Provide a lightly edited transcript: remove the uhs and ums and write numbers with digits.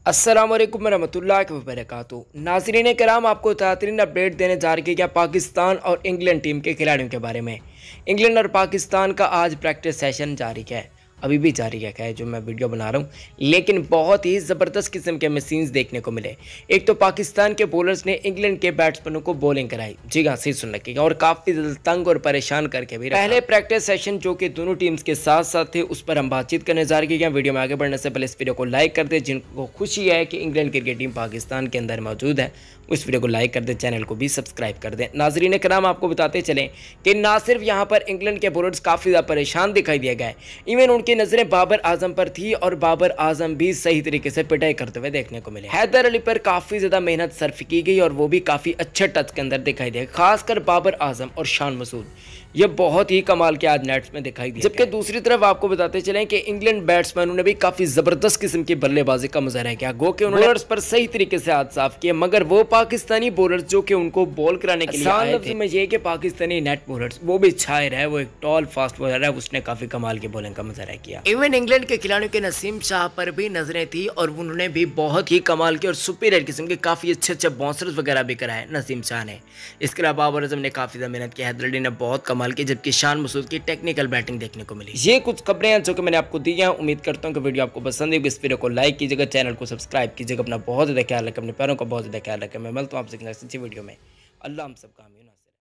अस्सलाम वालेकुम रहमतुल्लाहि व बरकातुहू। नाज़रीन कराम, आपको ताज़ा अपडेट देने जा रही है पाकिस्तान और इंग्लैंड टीम के खिलाड़ियों के बारे में। इंग्लैंड और पाकिस्तान का आज प्रैक्टिस सेशन जारी है, अभी भी जारी है जो मैं वीडियो बना रहा हूँ, लेकिन बहुत ही ज़बरदस्त किस्म के मशीन्स देखने को मिले। एक तो पाकिस्तान के बॉलर्स ने इंग्लैंड के बैट्समैनों को बॉलिंग कराई, जी हाँ सही सुन रखिएगा, और काफ़ी तंग और परेशान करके भी। पहले प्रैक्टिस सेशन जो कि दोनों टीम्स के साथ साथ थे, उस पर हम बातचीत करने जा रही है। वीडियो में आगे बढ़ने से पहले इस वीडियो को लाइक कर दे। जिनको खुशी है कि इंग्लैंड क्रिकेट टीम पाकिस्तान के अंदर मौजूद है, उस वीडियो को लाइक कर दे, चैनल को भी सब्सक्राइब कर दें। नाजरीन कराम, आपको बताते चलें कि ना सिर्फ यहाँ पर इंग्लैंड के बॉलर्स काफ़ी ज़्यादा परेशान दिखाई दिए गए, इवन उनकी नज़रें बाबर आजम पर थी और बाबर आजम भी सही तरीके से पिटाई करते हुए देखने को मिले। हैदर अली पर काफ़ी ज़्यादा मेहनत सर्फ की गई और वो भी काफ़ी अच्छे टच के अंदर दिखाई दिए, खासकर बाबर आजम और शान मसूद, ये बहुत ही कमाल के आज नेट्स में दिखाई दिए। जबकि दूसरी तरफ आपको बताते चलें कि इंग्लैंड बैट्समैनों ने भी काफ़ी ज़बरदस्त किस्म की बल्लेबाजी का मुजाहरा किया, गो कि उन्होंने बॉलर्स पर सही तरीके से हाथ साफ किए, मगर वो पाकिस्तानी बॉलर्स जो कि उनको बॉल कराने के लिए आए थे, में ये कि पाकिस्तानी नेट बॉलर्स वो भी छाए रहे, वो एक टॉल फास्ट बॉलर है, उसने काफ़ी कमाल की बॉलिंग का मुजाहरा किया। इवन इंग्लैंड के खिलाड़ियों के नसीम शाह पर भी नजरें थी और उन्होंने भी बहुत ही कमाल के और सुपीरियर किस्म के काफ़ी अच्छे बाउंसर्स वगैरह भी कराए नसीम शाह ने। इसके अलावा बाबर आजम ने काफ़ी ज़्यादा मेहनत की, हैदर अली ने बहुत कमाल की, जबकि शान मसूद की टेक्निकल बैटिंग देखने को मिली। ये कुछ खबरें हैं जो कि मैंने आपको दी हैं। उम्मीद करता हूं कि वीडियो आपको पसंद है। इस वीडियो को लाइक कीजिएगा, चैनल को सब्सक्राइब कीजिएगा, अपना बहुत ज़्यादा ख्याल रखें, अपने पैरों का बहुत ज़्यादा ख्याल रखें। मैं मिलता हूं आपसे नेक्स्ट वीडियो में। अल्लाह हम सबका आमीन।